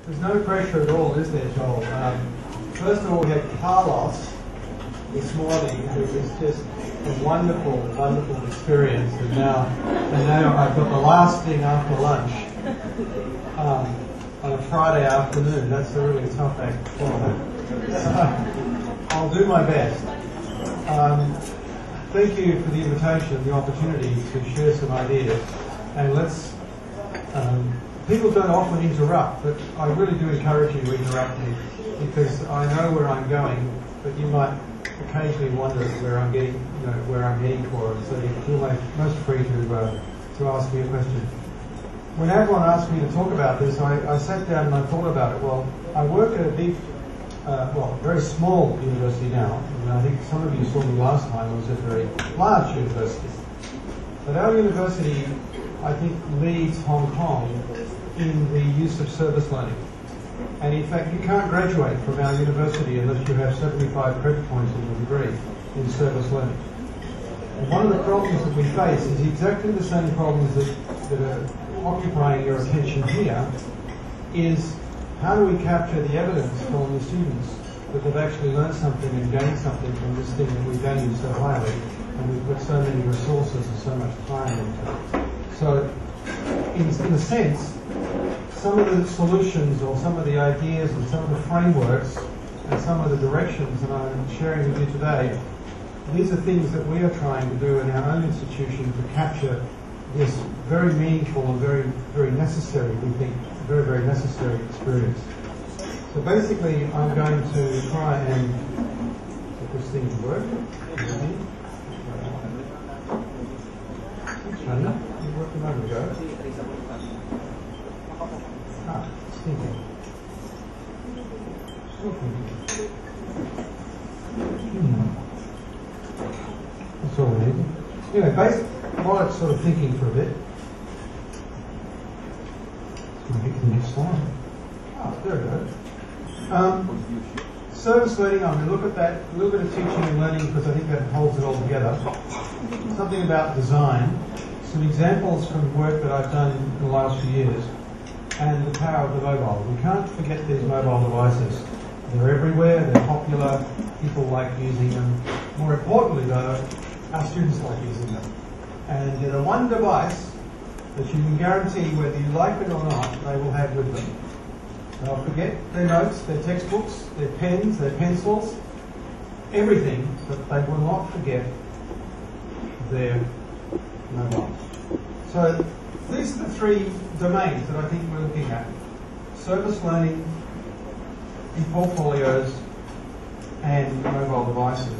There's no pressure at all, is there, Joel? First of all, we had Carlos this morning, who was just a wonderful, wonderful experience. And now I've got the last thing after lunch on a Friday afternoon. That's a really tough act for me. I'll do my best. Thank you for the invitation and the opportunity to share some ideas. And let's. People don't often interrupt, but I really do encourage you to interrupt me because I know where I'm going, but you might occasionally wonder where I'm getting, where I'm heading for. So you feel most free to ask me a question. When everyone asked me to talk about this, I sat down and I thought about it. Well, I work at a big, very small university now. And I think some of you saw me last time. I was at a very large university. But our university, I think, leads Hong Kong in the use of service learning. And in fact, you can't graduate from our university unless you have 75 credit points in your degree in service learning. And one of the problems that we face is exactly the same problems that are occupying your attention here, is how do we capture the evidence from the students that they've actually learned something and gained something from this thing that we value so highly, and we put so many resources and so much time into. So, in a sense, some of the solutions or some of the ideas and some of the frameworks and some of the directions that I'm sharing with you today, these are things that we are trying to do in our own institution to capture this very meaningful and very, very necessary, we think, very, very necessary experience. So basically, I'm going to try and get this thing to work. It worked a moment ago. Thinking. That's all we need. Anyway, while it's sort of thinking for a bit, let's get to the next slide. There we go. Service learning, I'm going to look at that, a little bit of teaching and learning because I think that holds it all together. Something about design, some examples from work that I've done in the last few years, and the power of the mobile. We can't forget these mobile devices. They're everywhere, they're popular, people like using them. More importantly though, our students like using them. And they're the one device that you can guarantee whether you like it or not, they will have with them. They'll forget their notes, their textbooks, their pens, their pencils, everything, but they will not forget their mobile. So these are the three domains that I think we're looking at. Service learning, e-portfolios, and mobile devices.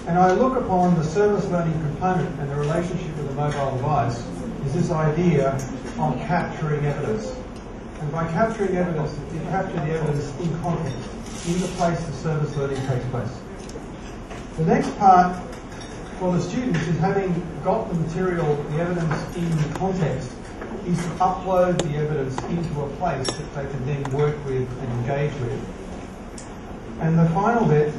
And I look upon the service learning component and the relationship with the mobile device is this idea of capturing evidence. And by capturing evidence, you capture the evidence in context, in the place the service learning takes place. The next part for the students is having got the material, the evidence in context, is to upload the evidence into a place that they can then work with and engage with. And the final bit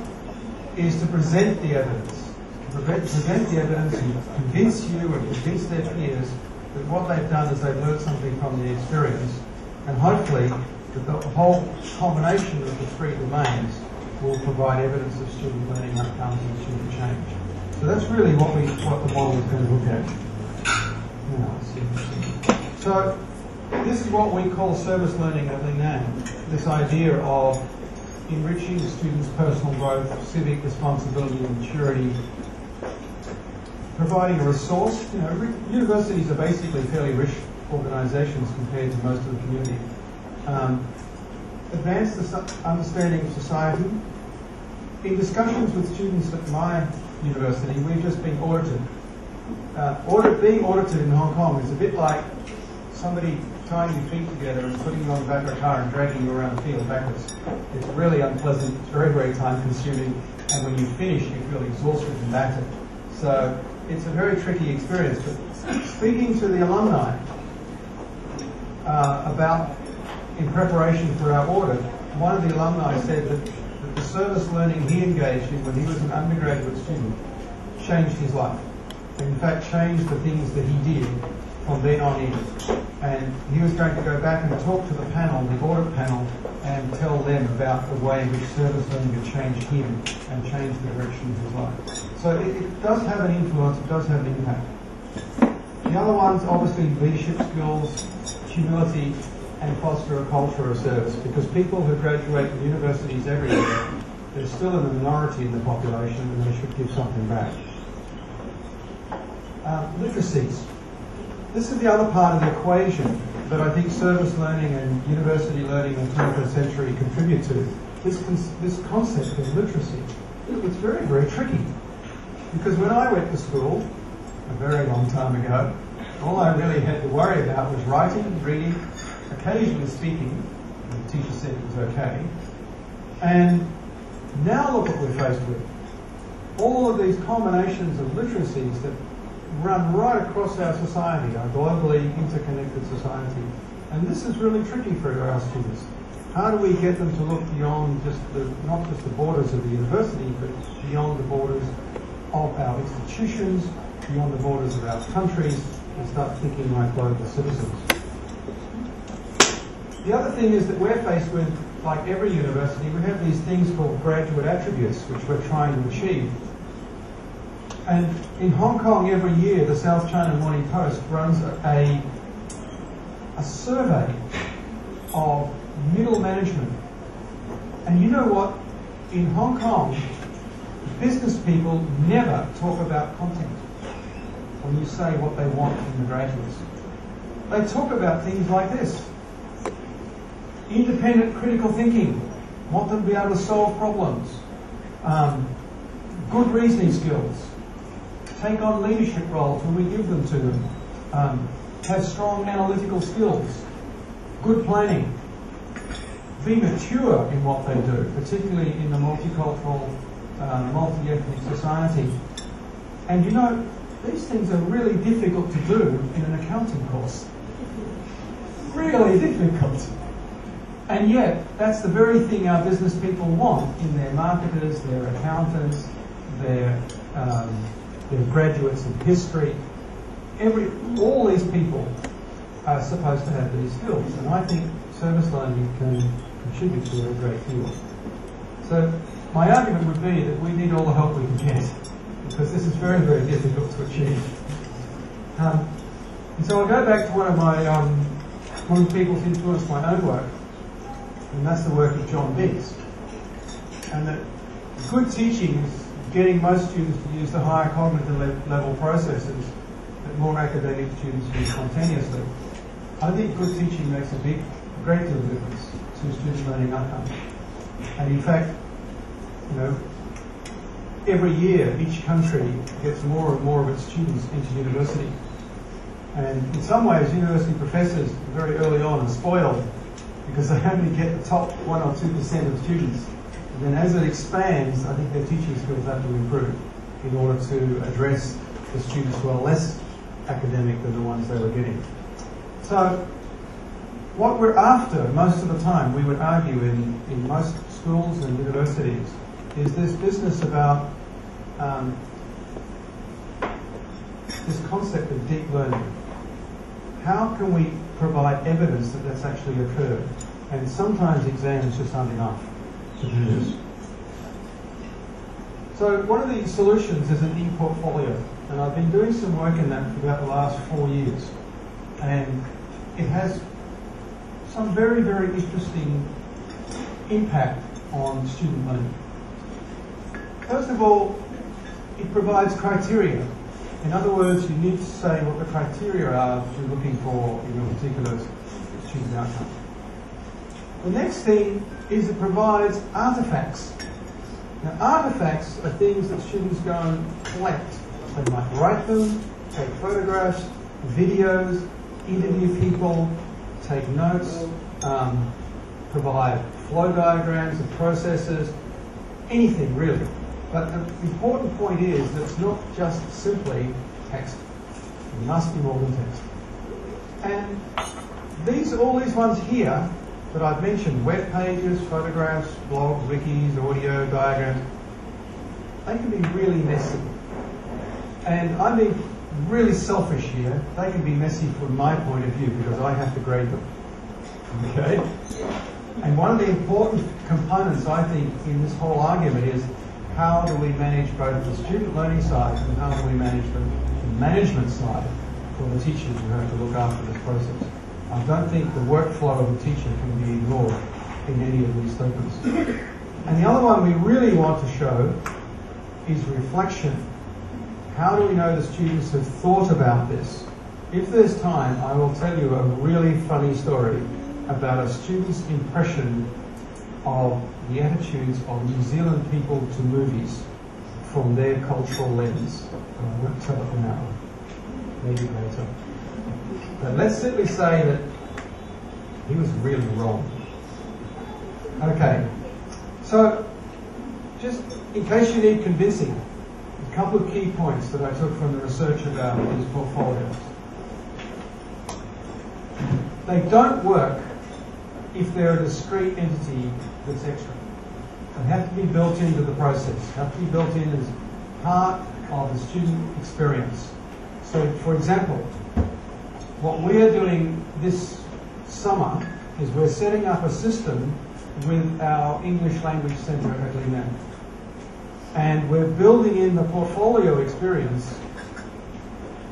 is to present the evidence. To present the evidence and convince you and convince their peers that what they've done is they've learned something from the experience, and hopefully that the whole combination of the three domains will provide evidence of student learning outcomes and student change. So that's really what the model is going to look at. So this is what we call service learning at Lingnan, this idea of enriching the students' personal growth, civic responsibility and maturity, providing a resource. Universities are basically fairly rich organisations compared to most of the community. Advance the understanding of society. In discussions with students at my university, we've just been audited. Being audited in Hong Kong is a bit like somebody tying your feet together and putting you on the back of a car and dragging you around the field backwards. It's really unpleasant, it's very, very time consuming, and when you finish you feel exhausted and battered. So it's a very tricky experience. But speaking to the alumni about, in preparation for our audit, one of the alumni said that the service learning he engaged in when he was an undergraduate student changed his life. In fact, changed the things that he did from then on in. And he was going to go back and talk to the panel, the audit panel, and tell them about the way in which service learning had changed him and changed the direction of his life. So it does have an influence, it does have an impact. The other ones, obviously, leadership skills, humility, and foster a culture of service, because people who graduate from universities every year, they're still in the minority in the population, and they should give something back. Literacies. This is the other part of the equation that I think service learning and university learning in the 21st century contribute to. This concept of literacy. It's very, very tricky. Because when I went to school, a very long time ago, all I really had to worry about was writing, reading, occasionally speaking, and the teacher said it was okay. And now look what we're faced with. All of these combinations of literacies that run right across our society, our globally interconnected society. And this is really tricky for our students. How do we get them to look beyond not just the borders of the university, but beyond the borders of our institutions, beyond the borders of our countries, and start thinking like global citizens? The other thing is that we're faced with, like every university, we have these things called graduate attributes, which we're trying to achieve. And in Hong Kong every year, the South China Morning Post runs a survey of middle management. And you know what? In Hong Kong, business people never talk about content when you say what they want from the graduates. They talk about things like this. Independent critical thinking. Want them to be able to solve problems. Good reasoning skills. Take on leadership roles when we give them to them. Have strong analytical skills. Good planning. Be mature in what they do, particularly in the multicultural, multi-ethnic society. And you know, these things are really difficult to do in an accounting course. Really difficult. And yet, that's the very thing our business people want in their marketers, their accountants, their graduates of history. All these people are supposed to have these skills, and I think service learning can contribute to a great deal. So my argument would be that we need all the help we can get, because this is very, very difficult to achieve. And so I'll go back to one of the people who influenced my own work, and that's the work of John Biggs. And that good teaching is getting most students to use the higher cognitive level processes that more academic students use spontaneously. I think good teaching makes a great deal of difference to student learning outcomes. And in fact, you know, every year each country gets more and more of its students into university. And in some ways, university professors very early on are spoiled because they only get the top 1 or 2% of students. And then as it expands, I think their teaching skills have to improve in order to address the students who are less academic than the ones they were getting. So what we're after most of the time, we would argue in most schools and universities, is this business about this concept of deep learning. How can we provide evidence that that's actually occurred? And sometimes exams just aren't enough to do this. So one of the solutions is an e-portfolio, and I've been doing some work in that for about the last 4 years, and it has some very, very interesting impact on student learning. First of all, it provides criteria. In other words, you need to say what the criteria are that you're looking for in your particular student outcome. The next thing is it provides artifacts. Now, artifacts are things that students go and collect. They might write them, take photographs, videos, interview people, take notes, provide flow diagrams and processes, anything really. But the important point is that it's not just simply text. It must be more than text. And all these ones here that I've mentioned, web pages, photographs, blogs, wikis, audio, diagrams, they can be really messy. And I've been really selfish here. They can be messy from my point of view because I have to grade them. Okay? And one of the important components, I think, in this whole argument is how do we manage both the student learning side and how do we manage the management side for the teachers who have to look after this process. I don't think the workflow of the teacher can be ignored in any of these statements. And the other one we really want to show is reflection. How do we know the students have thought about this? If there's time, I will tell you a really funny story about a student's impression of the attitudes of New Zealand people to movies from their cultural lens. I won't tell it now, maybe later. But let's simply say that he was really wrong. Okay, so just in case you need convincing, a couple of key points that I took from the research about these portfolios. They don't work if they're a discrete entity that's extra. They have to be built into the process, have to be built in as part of the student experience. So, for example, what we are doing this summer is we're setting up a system with our English Language Centre at Linan. And we're building in the portfolio experience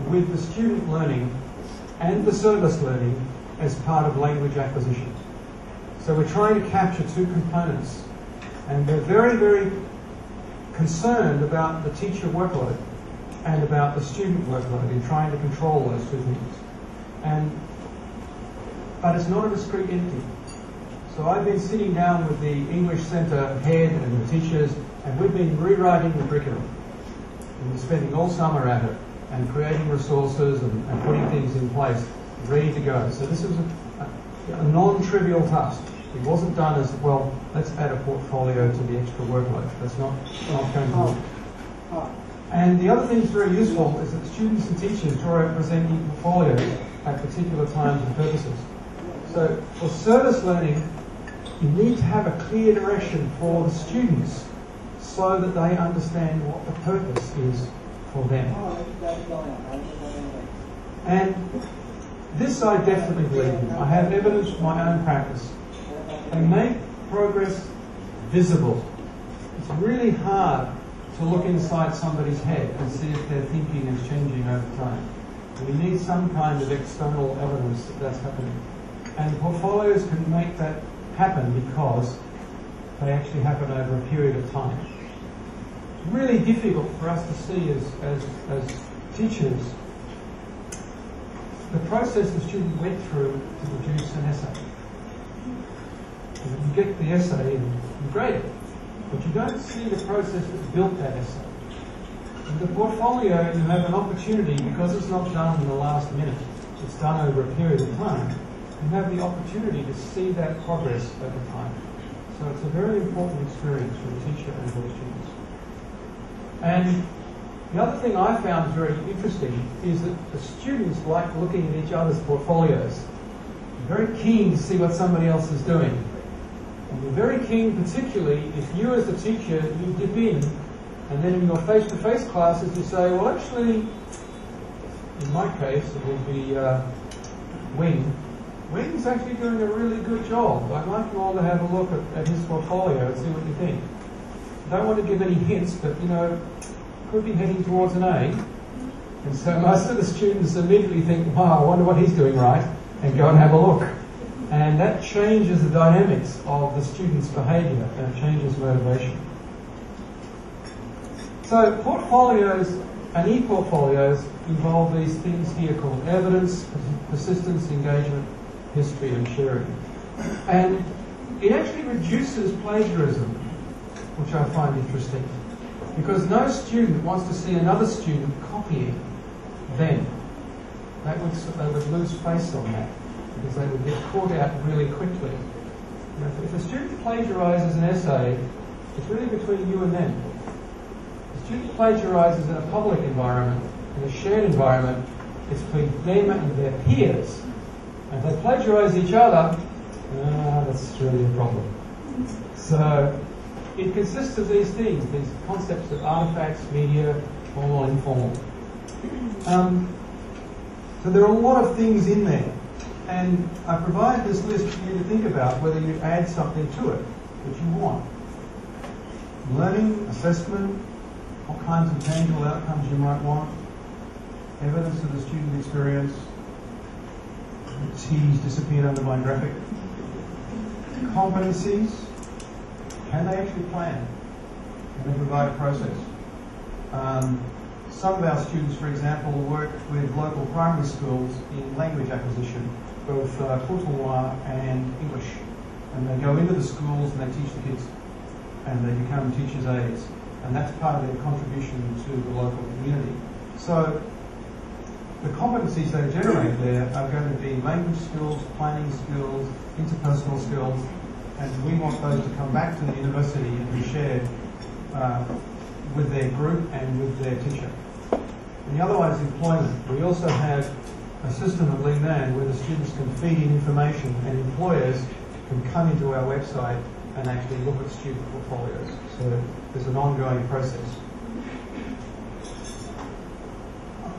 with the student learning and the service learning as part of language acquisition. So we're trying to capture two components, and we're very, very concerned about the teacher workload and about the student workload in trying to control those two things. But it's not a discrete entity. So I've been sitting down with the English Centre head and the teachers, and we've been rewriting the curriculum. And we're spending all summer at it and creating resources and putting things in place, ready to go. So this was a non-trivial task. It wasn't done as, well, let's add a portfolio to the extra workload. That's not going to work. And the other thing that's very useful is that students and teachers draw out presenting portfolios at particular times and purposes. So for service learning, you need to have a clear direction for the students so that they understand what the purpose is for them. And this I definitely believe in. I have evidence from my own practice. They make progress visible. It's really hard to look inside somebody's head and see if their thinking is changing over time. We need some kind of external evidence that that's happening. And portfolios can make that happen because they actually happen over a period of time. It's really difficult for us to see as teachers the process the student went through to produce an essay. You get the essay and you grade it, but you don't see the process that built that essay. In the portfolio, you have an opportunity, because it's not done in the last minute, it's done over a period of time, you have the opportunity to see that progress over time. So it's a very important experience for the teacher and for the students. And the other thing I found very interesting is that the students like looking at each other's portfolios. They're very keen to see what somebody else is doing. And they're very keen, particularly if you as the teacher, you dip in, and then in your face-to-face classes you say, well actually, in my case it will be Wing. Wing's actually doing a really good job. I'd like you all to have a look at his portfolio and see what you think. I don't want to give any hints, but could be heading towards an A. And so most of the students immediately think, wow, I wonder what he's doing right, and go and have a look. And that changes the dynamics of the student's behaviour, and it changes motivation. So portfolios and e-portfolios involve these things here called evidence, persistence, engagement, history and sharing. And it actually reduces plagiarism, which I find interesting, because no student wants to see another student copying them. They would lose face on that, because they would get caught out really quickly. If a student plagiarises an essay, it's really between you and them. If a student plagiarises in a public environment, in a shared environment, it's between them and their peers. And if they plagiarise each other, that's really a problem. So it consists of these things, these concepts of artefacts, media, formal and informal. So there are a lot of things in there, and I provide this list for you to think about whether you add something to it that you want. Learning, assessment, what kinds of tangible outcomes you might want, evidence of the student experience, T's disappeared under my graphic, competencies, can they actually plan? Can they provide a process? Some of our students, for example, work with local primary schools in language acquisition, both Putonghua and English. And they go into the schools and they teach the kids, and they become teachers' aides. And that's part of their contribution to the local community. So the competencies they generate there are going to be language skills, planning skills, interpersonal skills, and we want those to come back to the university and be shared with their group and with their teacher. And the other one is employment. We also have a system at Lingnan where the students can feed in information and employers can come into our website and actually look at student portfolios. So there's an ongoing process.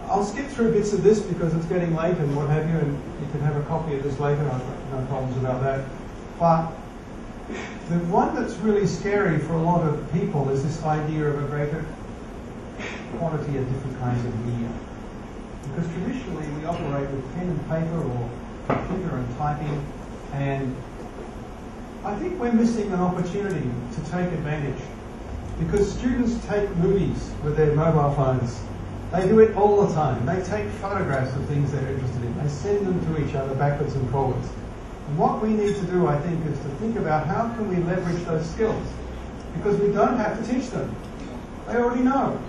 I'll skip through bits of this because it's getting late and what have you, and you can have a copy of this later. I've got no problems about that. But the one that's really scary for a lot of people is this idea of a greater quantity of different kinds of media. Because traditionally we operate with pen and paper or computer and typing, and I think we're missing an opportunity to take advantage. Because students take movies with their mobile phones. They do it all the time. They take photographs of things they're interested in. They send them to each other backwards and forwards. And what we need to do, I think, is to think about how can we leverage those skills. Because we don't have to teach them. They already know.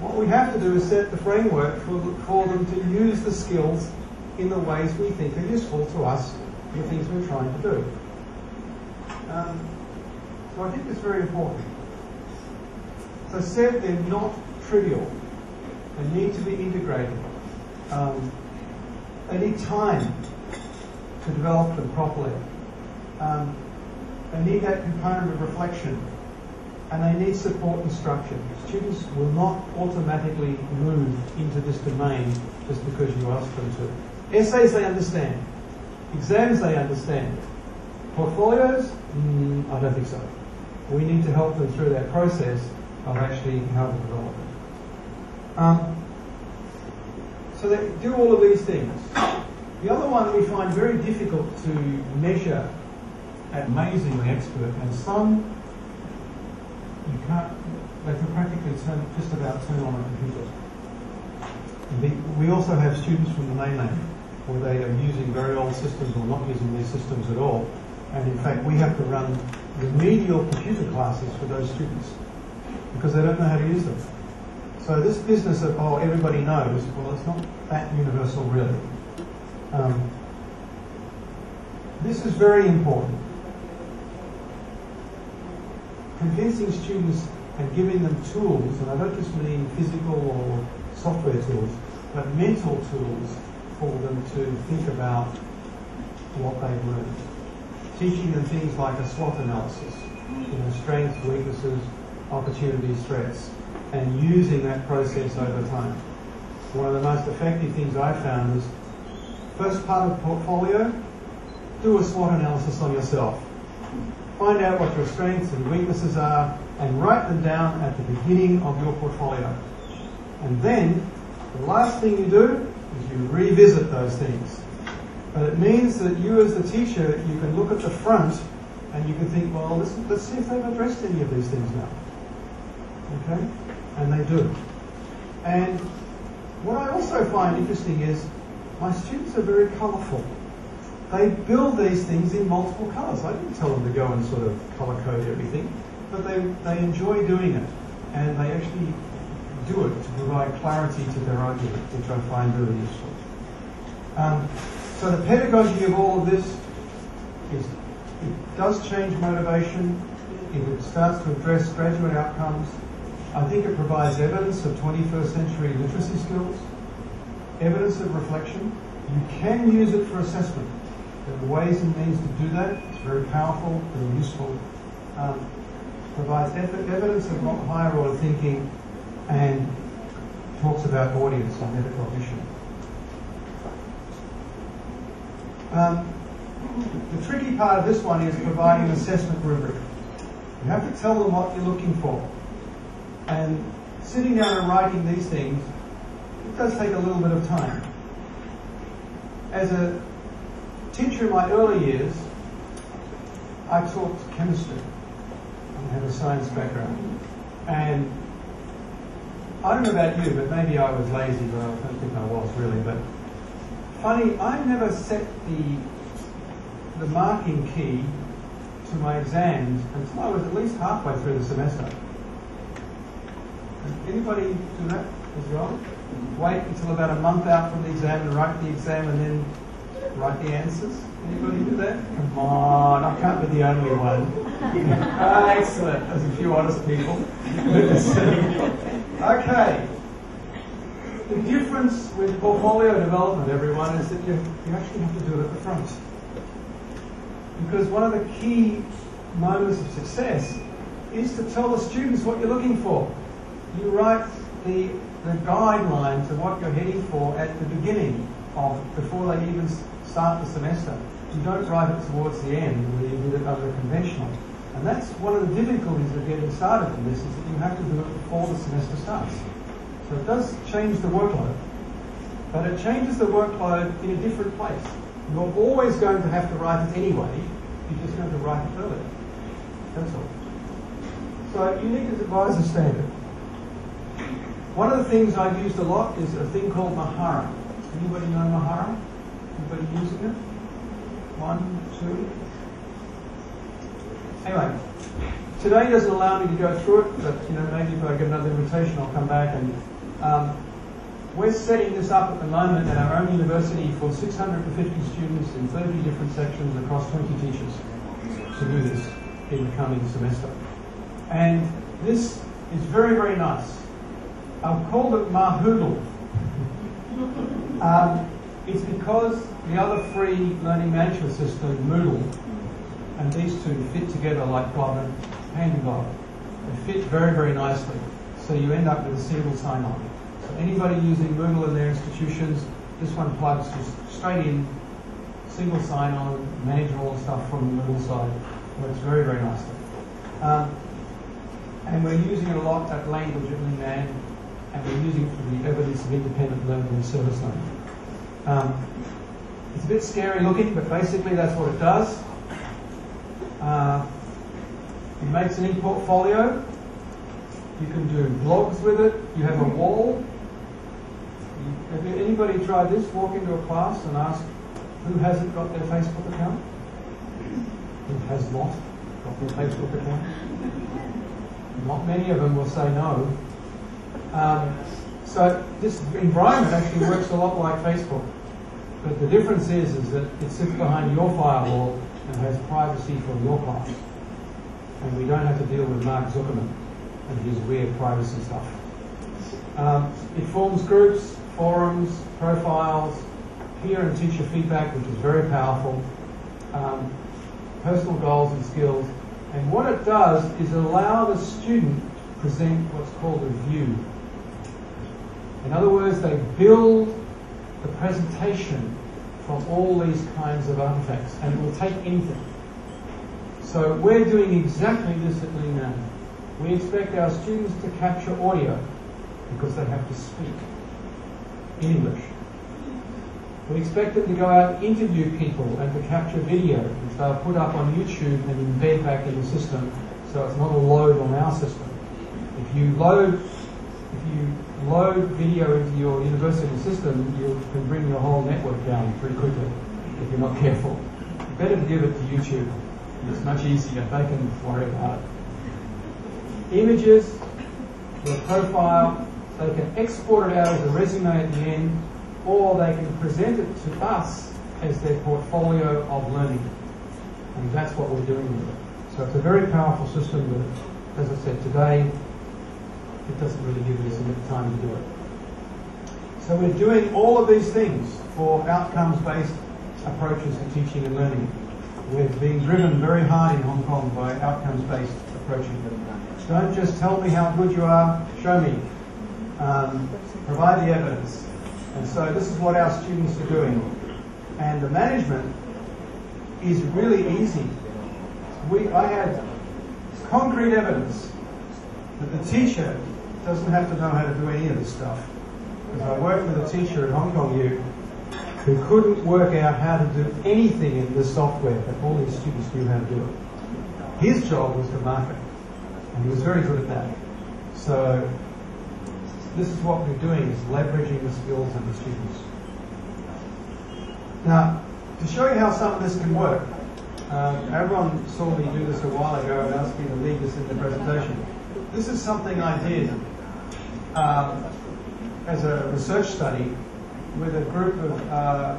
What we have to do is set the framework for them to use the skills in the ways we think are useful to us, the things we're trying to do. So I think it's very important. As I said, they're not trivial. They need to be integrated. They need time to develop them properly. They need that component of reflection. And they need support and structure. Students will not automatically move into this domain just because you ask them to. Essays they understand. Exams they understand. Portfolios? I don't think so. We need to help them through that process of actually how to develop it. So they do all of these things. The other one we find very difficult to measure amazingly expert, and some you can't, they can practically just about turn on a computer. We also have students from the mainland where they are using very old systems or not using these systems at all. And in fact, we have to run remedial computer classes for those students because they don't know how to use them. So this business of, oh, everybody knows, well, it's not that universal really. This is very important. Convincing students and giving them tools, and I don't just mean physical or software tools, but mental tools for them to think about what they've learned. Teaching them things like a SWOT analysis, strengths, weaknesses, opportunities, threats, and using that process over time. One of the most effective things I've found is, first part of the portfolio, do a SWOT analysis on yourself. Find out what your strengths and weaknesses are and write them down at the beginning of your portfolio. And then, the last thing you do is you revisit those things. But it means that you as the teacher, you can look at the front and you can think, well, let's see if they've addressed any of these things now. Okay? And they do. And what I also find interesting is my students are very colourful. They build these things in multiple colours. I didn't tell them to go and sort of colour code everything, but they enjoy doing it. And they actually do it to provide clarity to their argument, which I find really useful. So the pedagogy of all of this is, it does change motivation. If it starts to address graduate outcomes, I think it provides evidence of 21st century literacy skills, evidence of reflection. You can use it for assessment. There are ways and means to do that. It's very powerful, very useful. Provides evidence of higher order thinking and talks about audience and metacognition. The tricky part of this one is providing an assessment rubric. You have to tell them what you're looking for. And sitting down and writing these things, it does take a little bit of time. As a teacher in my early years, I taught chemistry. I have a science background. And I don't know about you, but maybe I was lazy, but I don't think I was really. But funny, I never set the marking key to my exams until I was at least halfway through the semester. Anybody do that as well? Wait until about a month out from the exam and write the exam and then write the answers? Anybody do that? Come on, I can't be the only one. Excellent. There's a few honest people. Good to see. Okay. The difference with portfolio development, everyone, is that you actually have to do it at the front. Because one of the key moments of success is to tell the students what you're looking for. You write the guidelines of what you're heading for at the beginning before they even start the semester. You don't write it towards the end where you did it under conventional. And that's one of the difficulties of getting started in this, is that you have to do it before the semester starts. So it does change the workload, but it changes the workload in a different place. You're always going to have to write it anyway, you're just going to write it earlier. That's all. So you need to devise a standard. One of the things I've used a lot is a thing called Mahara. Anybody know Mahara? Anybody using it? 1, 2? Anyway, today doesn't allow me to go through it, but maybe if I get another invitation, I'll come back. And we're setting this up at the moment at our own university for 650 students in 30 different sections across 20 teachers to do this in the coming semester. And this is very, very nice. I've called it Mahoodle. It's because the other free learning management system, Moodle, and these two fit together like hand in glove. They fit very, very nicely. So you end up with a single sign-on. So anybody using Moodle in their institutions, this one plugs just straight in, single sign-on, manage all the stuff from the Moodle side. Works very, very nicely. And we're using it a lot at Language at Lingnan, and we're using it for the evidence of independent learning and service learning. It's a bit scary looking, but basically that's what it does. It makes an e-portfolio. You can do blogs with it. You have a wall. Have anybody tried this? Walk into a class and ask who hasn't got their Facebook account? Who has not got their Facebook account? Not many of them will say no. So this environment actually works a lot like Facebook. But the difference is that it sits behind your firewall and has privacy for your class. And we don't have to deal with Mark Zuckerman and his weird privacy stuff. It forms groups, forums, profiles, peer and teacher feedback, which is very powerful, personal goals and skills. And what it does is allow the student to present what's called a view. In other words, they build the presentation from all these kinds of artifacts, and it will take anything. So we're doing exactly this at Lingnan. We expect our students to capture audio because they have to speak in English. We expect them to go out and interview people and to capture video, which they'll put up on YouTube and embed back in the system, so it's not a load on our system. If you load video into your university system, you can bring your whole network down pretty quickly if you're not careful. Better to give it to YouTube. It's much easier. They can worry about it. Images, their profile, they can export it out as a resume at the end, or they can present it to us as their portfolio of learning. And that's what we're doing with it. So it's a very powerful system, but as I said today, it doesn't really give us enough time to do it. So we're doing all of these things for outcomes-based approaches to teaching and learning. We're being driven very hard in Hong Kong by outcomes-based approaching. Don't just tell me how good you are, show me. provide the evidence. And so this is what our students are doing. And the management is really easy. I had concrete evidence that the teacher doesn't have to know how to do any of this stuff. Because I worked with a teacher at Hong Kong U who couldn't work out how to do anything in this software, but all his students knew how to do it. His job was to market, and he was very good at that. So this is what we're doing, is leveraging the skills of the students. Now, to show you how some of this can work, everyone saw me do this a while ago and asked me to lead this in the presentation. This is something I did as a research study with a group of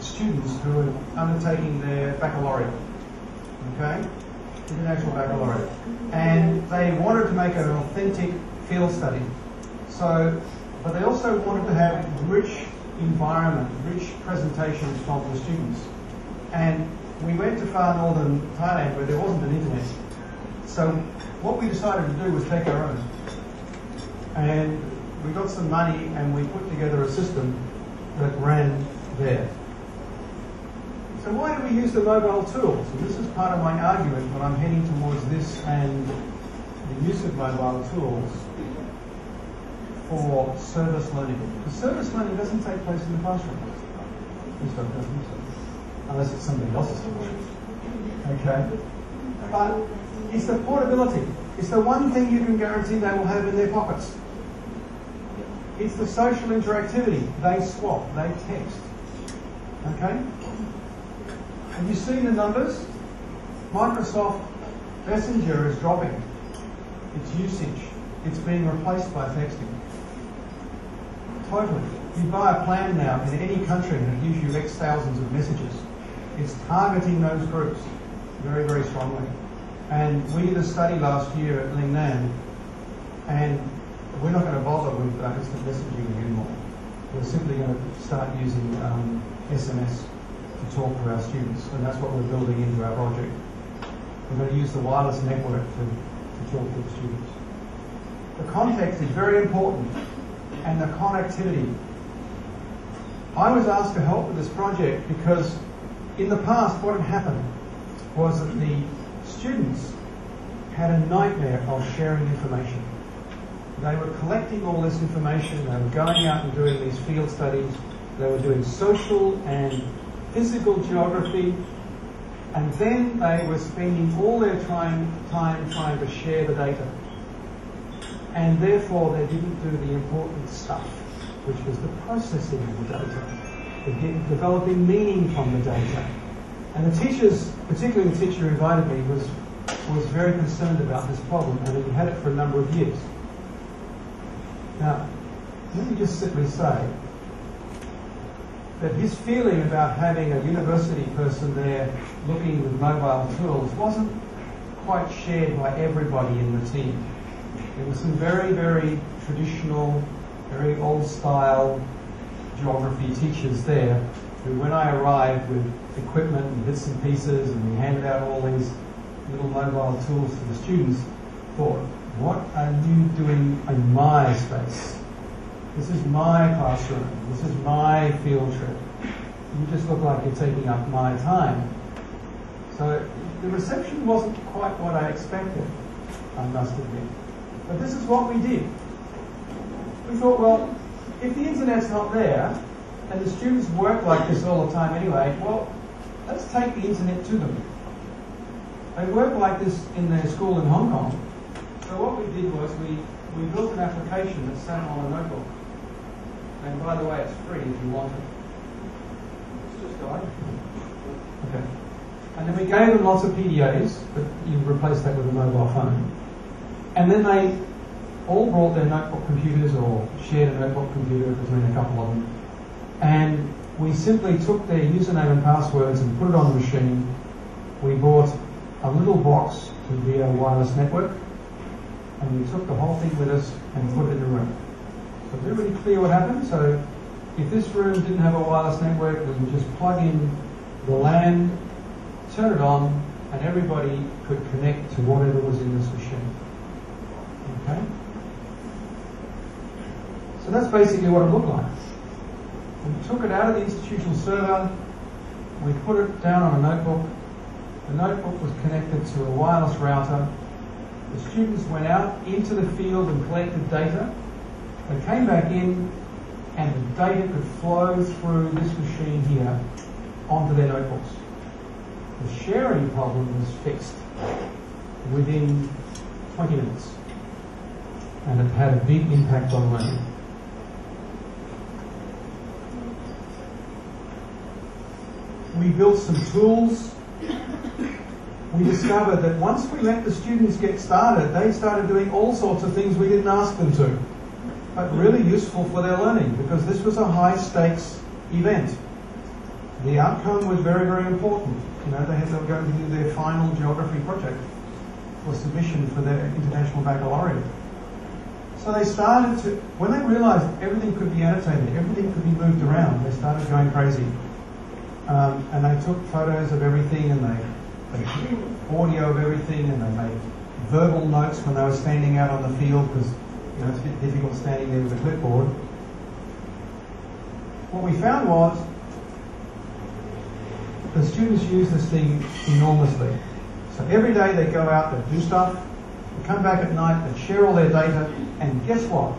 students who were undertaking their baccalaureate, okay, international baccalaureate, and they wanted to make an authentic field study. So, but they also wanted to have rich environment, rich presentations from the students. And we went to far northern Thailand where there wasn't an internet. So what we decided to do was take our own. And we got some money and we put together a system that ran there. So why do we use the mobile tools? And this is part of my argument when I'm heading towards this and the use of mobile tools for service learning. Because service learning doesn't take place in the classroom. Unless it's somebody else's classroom. Okay? But it's the portability. It's the one thing you can guarantee they will have in their pockets. It's the social interactivity. They swap, they text. Okay? Have you seen the numbers? Microsoft Messenger is dropping its usage. It's being replaced by texting. Totally. You buy a plan now in any country and it gives you X thousands of messages. It's targeting those groups very, very strongly. And we did a study last year at Lingnan, and we're not going to bother with instant messaging anymore. We're simply going to start using SMS to talk to our students, and that's what we're building into our project. We're going to use the wireless network to talk to the students. The context is very important, and the connectivity. I was asked to help with this project because in the past what had happened was that the students had a nightmare of sharing information. They were collecting all this information, they were going out and doing these field studies, they were doing social and physical geography, and then they were spending all their time trying to share the data. And therefore they didn't do the important stuff, which was the processing of the data, developing meaning from the data. And the teachers, particularly the teacher who invited me, was very concerned about this problem, and he had it for a number of years. Now, let me just simply say that his feeling about having a university person there looking with mobile tools wasn't quite shared by everybody in the team. There were some very, very traditional, very old-style geography teachers there who, when I arrived with equipment and bits and pieces and we handed out all these little mobile tools to the students, thought, what are you doing in my space? This is my classroom. This is my field trip. You just look like you're taking up my time. So the reception wasn't quite what I expected, I must admit. But this is what we did. We thought, well, if the internet's not there, and the students work like this all the time anyway, well, let's take the internet to them. They work like this in their school in Hong Kong. So what we did was we built an application that sat on a notebook. And by the way, it's free if you want it. It's just guide. Okay. And then we gave them lots of PDAs, but you replace that with a mobile phone. And then they all brought their notebook computers or shared a notebook computer between a couple of them. And we simply took their username and passwords and put it on the machine. We bought a little box to be a wireless network, and we took the whole thing with us and put it in the room. So is everybody clear what happened? So if this room didn't have a wireless network, we would just plug in the LAN, turn it on, and everybody could connect to whatever was in this machine. Okay? So that's basically what it looked like. We took it out of the institutional server, we put it down on a notebook. The notebook was connected to a wireless router. The students went out into the field and collected data. They came back in, and the data could flow through this machine here onto their notebooks. The sharing problem was fixed within 20 minutes, and it had a big impact on learning. We built some tools. We discovered that once we let the students get started, they started doing all sorts of things we didn't ask them to, but really useful for their learning, because this was a high stakes event. The outcome was very, very important. You know, they were going to do their final geography project for submission for their international baccalaureate. So they started to, when they realized everything could be annotated, everything could be moved around, they started going crazy. And they took photos of everything, and they took audio of everything, and they made verbal notes when they were standing out on the field, because you know, it's a bit difficult standing there with a clipboard. What we found was the students use this thing enormously. So every day they go out, they do stuff, they come back at night, they share all their data, and guess what?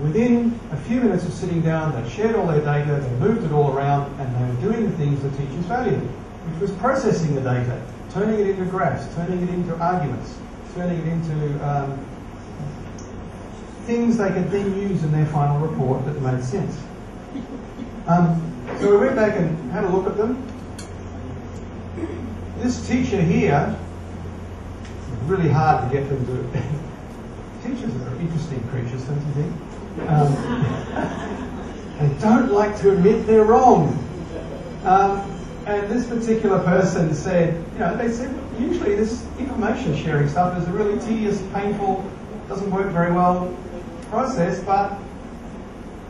Within a few minutes of sitting down, they shared all their data, they moved it all around, and they were doing the things the teachers valued, which was processing the data, turning it into graphs, turning it into arguments, turning it into things they could then use in their final report that made sense. So we went back and had a look at them. This teacher here, it's really hard to get them to... Teachers are interesting creatures, don't you think? They don't like to admit they're wrong. And this particular person said, you know, they said, usually this information sharing stuff is a really tedious, painful, doesn't work very well process, but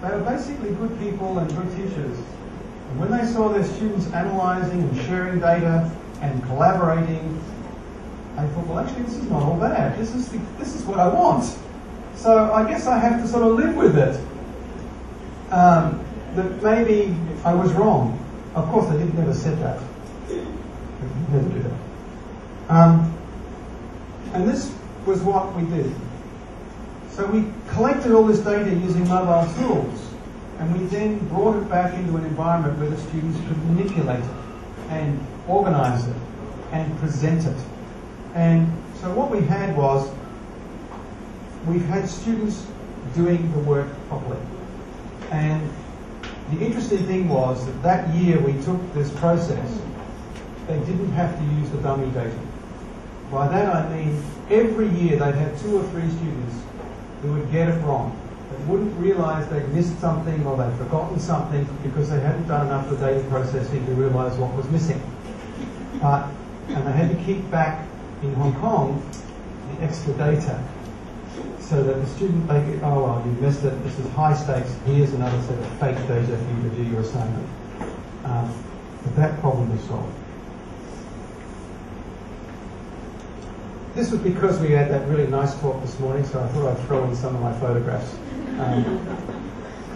they were basically good people and good teachers. And when they saw their students analysing and sharing data and collaborating, they thought, well, actually, this is not all bad. This is what I want. So I guess I have to sort of live with it. That maybe I was wrong. Of course, I never said that. Never do that. And this was what we did. So we collected all this data using mobile tools, and we then brought it back into an environment where the students could manipulate it and organise it and present it. And so what we had was, we've had students doing the work properly. And the interesting thing was that that year we took this process, they didn't have to use the dummy data. By that I mean every year they'd have 2 or 3 students who would get it wrong. They wouldn't realise they'd missed something or they'd forgotten something because they hadn't done enough of the data processing to realise what was missing. And they had to keep back in Hong Kong the extra data, so that the student, they get, oh well, you missed it, this is high stakes, here's another set of fake data for you to do your assignment. But that problem was solved. This was because we had that really nice talk this morning, so I thought I'd throw in some of my photographs.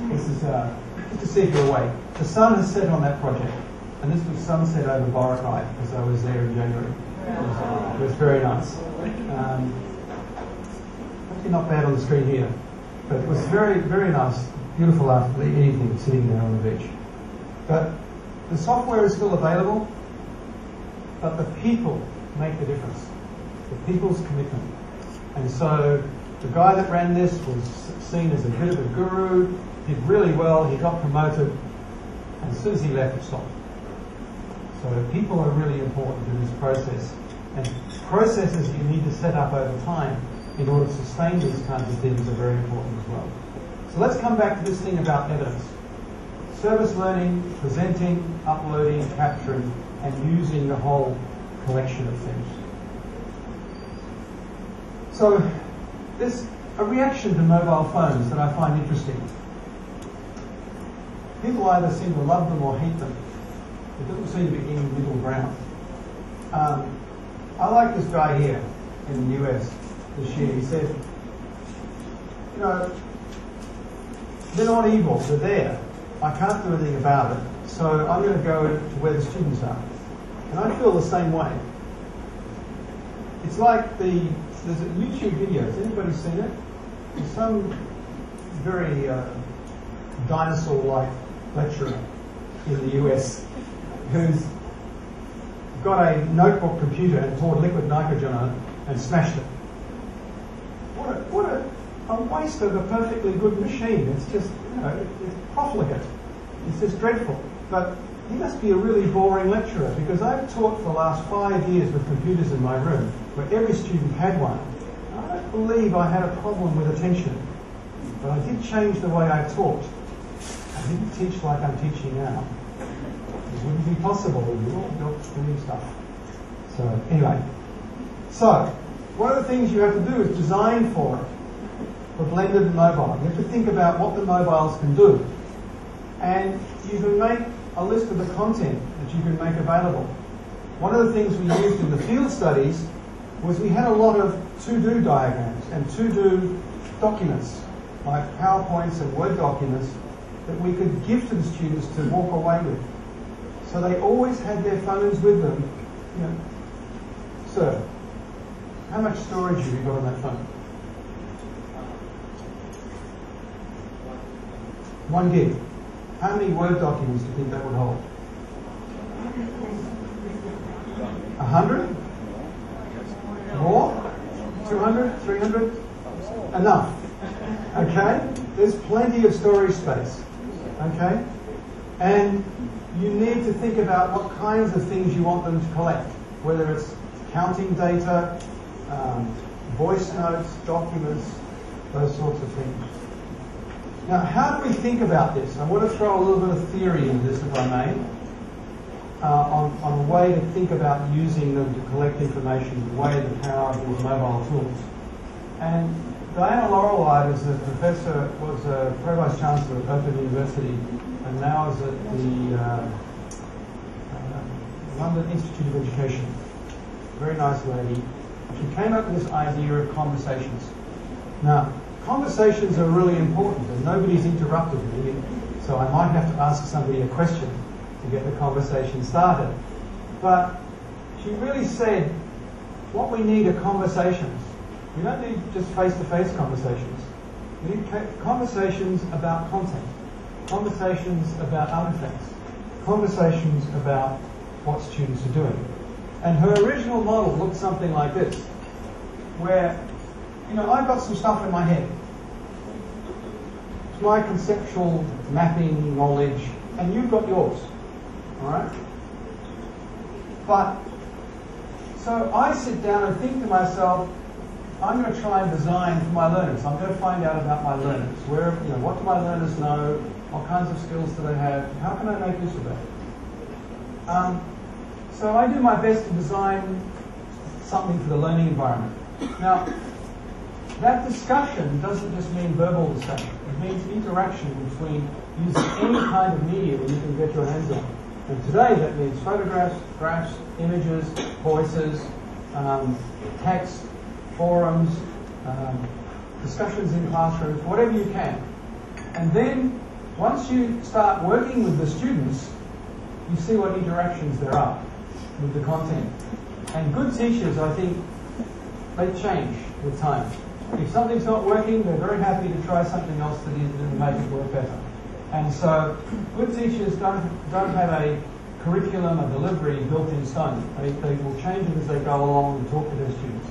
This is just to see if you're awake. The sun has set on that project, and this was sunset over Boracay, because I was there in January. It was very nice. Actually not bad on the screen here, but it was very, very nice, beautiful after the evening sitting there on the beach. But the software is still available, but the people make the difference. The people's commitment. And so the guy that ran this was seen as a bit of a guru, did really well, he got promoted, and as soon as he left, it stopped. So people are really important in this process. And processes that you need to set up over time in order to sustain these kinds of things are very important as well. So let's come back to this thing about evidence. Service learning, presenting, uploading, capturing, and using the whole collection of things. So there's a reaction to mobile phones that I find interesting. People either seem to love them or hate them. There doesn't seem to be any middle ground. I like this guy here in the US this year. He said, you know, they're not evil, they're there. I can't do anything about it, so I'm going to go to where the students are. And I feel the same way. It's like there's a YouTube video. Has anybody seen it? There's some very dinosaur-like lecturer in the US who's got a notebook computer and poured liquid nitrogen on it and smashed it. What a waste of a perfectly good machine. It's just, it's profligate. It's just dreadful. But he must be a really boring lecturer, because I've taught for the last 5 years with computers in my room where every student had one. I don't believe I had a problem with attention, but I did change the way I taught. I didn't teach like I'm teaching now. It wouldn't be possible. We all built doing stuff. So anyway, one of the things you have to do is design for it, for blended and mobile. You have to think about what the mobiles can do. And you can make a list of the content that you can make available. One of the things we used in the field studies was we had a lot of to-do diagrams and to-do documents, like PowerPoints and Word documents, that we could give to the students to walk away with. So they always had their phones with them. Sir, how much storage have you got on that phone? 1 gig. How many Word documents do you think that would hold? 100? More? 200? 300? Enough. Okay? There's plenty of storage space. Okay? And you need to think about what kinds of things you want them to collect, whether it's counting data, voice notes, documents, those sorts of things. Now, how do we think about this? I want to throw a little bit of theory into this, if I may, on a way to think about using them to collect information, the way the power of these mobile tools. And Diana Laurelide was a Provost Chancellor at Open University, and now is at the London Institute of Education. Very nice lady. She came up with this idea of conversations. Now, conversations are really important, and nobody's interrupted me, so I might have to ask somebody a question to get the conversation started. But she really said, what we need are conversations. We don't need just face-to-face conversations. We need conversations about content, conversations about artifacts, conversations about what students are doing. And her original model looked something like this, where, I've got some stuff in my head. It's my conceptual mapping knowledge, and you've got yours. All right? But, so I sit down and think to myself, I'm going to try and design for my learners. I'm going to find out about my learners. What do my learners know? What kinds of skills do they have? How can I make use of that? So I do my best to design something for the learning environment. Now, that discussion doesn't just mean verbal discussion. It means interaction between using any kind of media that you can get your hands on. And today that means photographs, graphs, images, voices, text, forums, discussions in classrooms, whatever you can. And then once you start working with the students, you see what interactions there are with the content. And good teachers, I think, they change with time. If something's not working, they're very happy to try something else that is to make it work better. And so good teachers don't have a curriculum, a delivery built in stone. They will change it as they go along and talk to their students.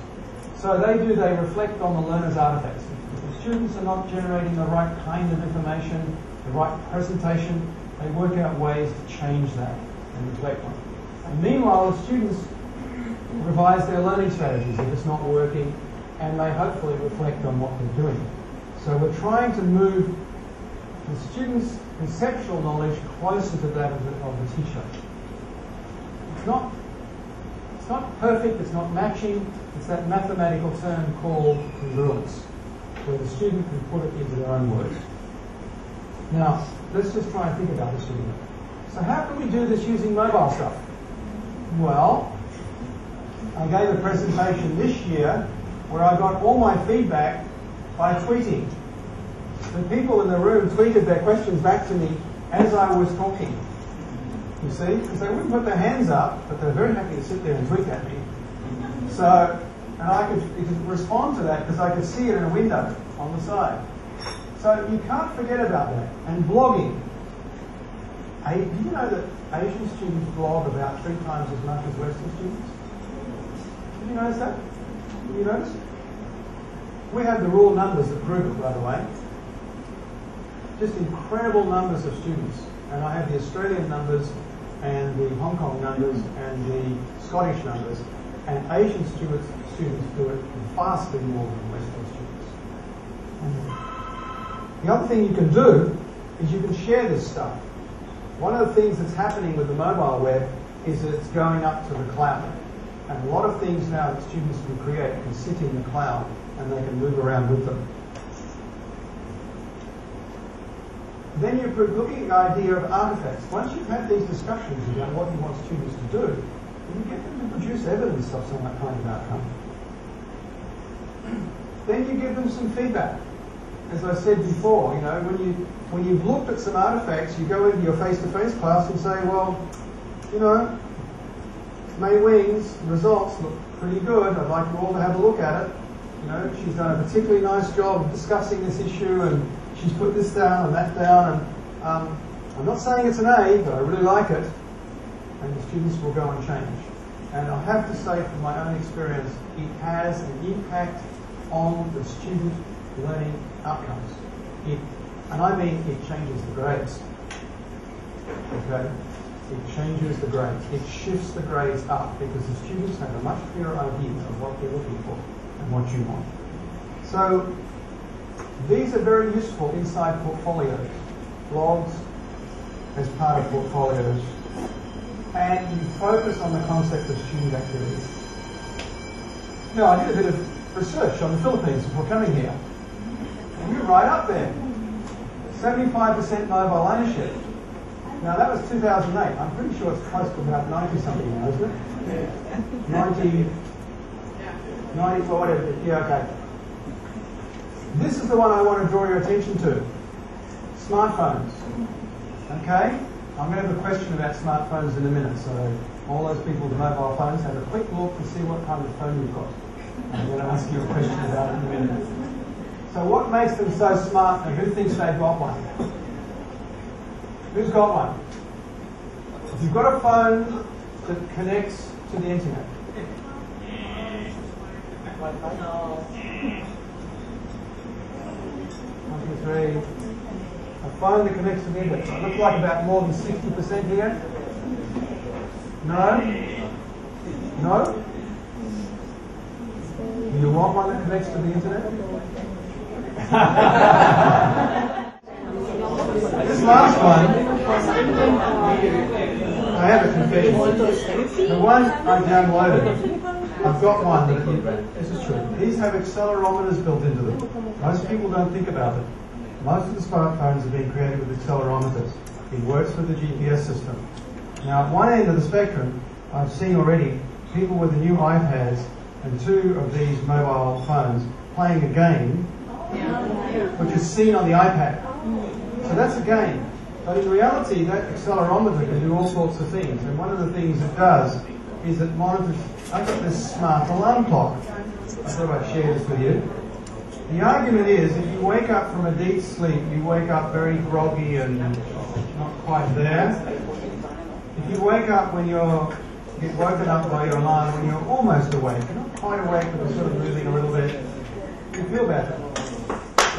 So they reflect on the learner's artifacts. If the students are not generating the right kind of information, the right presentation, they work out ways to change that and reflect on it. And meanwhile, the students revise their learning strategies if it's not working, and they hopefully reflect on what they're doing. So we're trying to move the students' conceptual knowledge closer to that of the teacher. It's not perfect, it's not matching, it's that mathematical term called congruence, where the student can put it into their own words. Now, let's just try and think about this a little bit. So how can we do this using mobile stuff? Well, I gave a presentation this year where I got all my feedback by tweeting. the people in the room tweeted their questions back to me as I was talking. You see? Because they wouldn't put their hands up, but they're very happy to sit there and tweet at me. So, and I could respond to that because I could see it in a window on the side. So you can't forget about that. And blogging. Did you know that Asian students blog about 3 times as much as Western students? Did you notice that? Did you notice? We have the raw numbers at Google, by the way. Just incredible numbers of students. And I have the Australian numbers and the Hong Kong numbers and the Scottish numbers. And Asian students do it vastly more than Western students. The other thing you can do is you can share this stuff. One of the things that's happening with the mobile web is that it's going up to the cloud. And a lot of things now that students can create can sit in the cloud and they can move around with them. Then you're looking at the idea of artifacts. Once you've had these discussions about what you want students to do, you get them to produce evidence of some kind of outcome. Then you give them some feedback. As I said before, when you've looked at some artifacts, you go into your face-to-face class and say, well, May Wing's results look pretty good. I'd like you all to have a look at it. She's done a particularly nice job of discussing this issue, and she's put this down and that down. And I'm not saying it's an A, but I really like it. And the students will go and change. And I have to say, from my own experience, it has an impact on the student learning outcomes. And I mean it changes the grades. Okay? It changes the grades. It shifts the grades up because the students have a much clearer idea of what they're looking for and what you want. So these are very useful inside portfolios. Blogs as part of portfolios. And you focus on the concept of student activity. Now, I did a bit of research on the Philippines before coming here. And we're right up there. 75% mobile ownership. Now, that was 2008. I'm pretty sure it's close to about 90-something now, isn't it? 90, or whatever. Yeah, okay. This is the one I want to draw your attention to. Smartphones. Okay? I'm going to have a question about smartphones in a minute, so all those people with mobile phones, have a quick look to see what kind of phone you've got. I'm going to ask you a question about it in a minute. So what makes them so smart, and who thinks they've got one? Who's got one? If you've got a phone that connects to the internet. 1, 2, 3. A phone that connects to the internet. It looks like about more than 60% here. No? No? Do you want one that connects to the internet? This last one, I have a confession. The one I downloaded, I've got one that, this is true. These have accelerometers built into them. Most people don't think about it. Most of the smartphones have been created with accelerometers. It works with the GPS system. Now, at one end of the spectrum, I've seen already people with the new iPads and 2 of these mobile phones playing a game, which is seen on the iPad. So that's a game. But in reality, that accelerometer can do all sorts of things. And one of the things it does is it monitors. I've got this smart alarm clock. I thought I'd share this with you. The argument is, if you wake up from a deep sleep, you wake up very groggy and not quite there. If you wake up when get woken up by your alarm when you're almost awake, you're not quite awake but you're sort of moving a little bit, you feel better.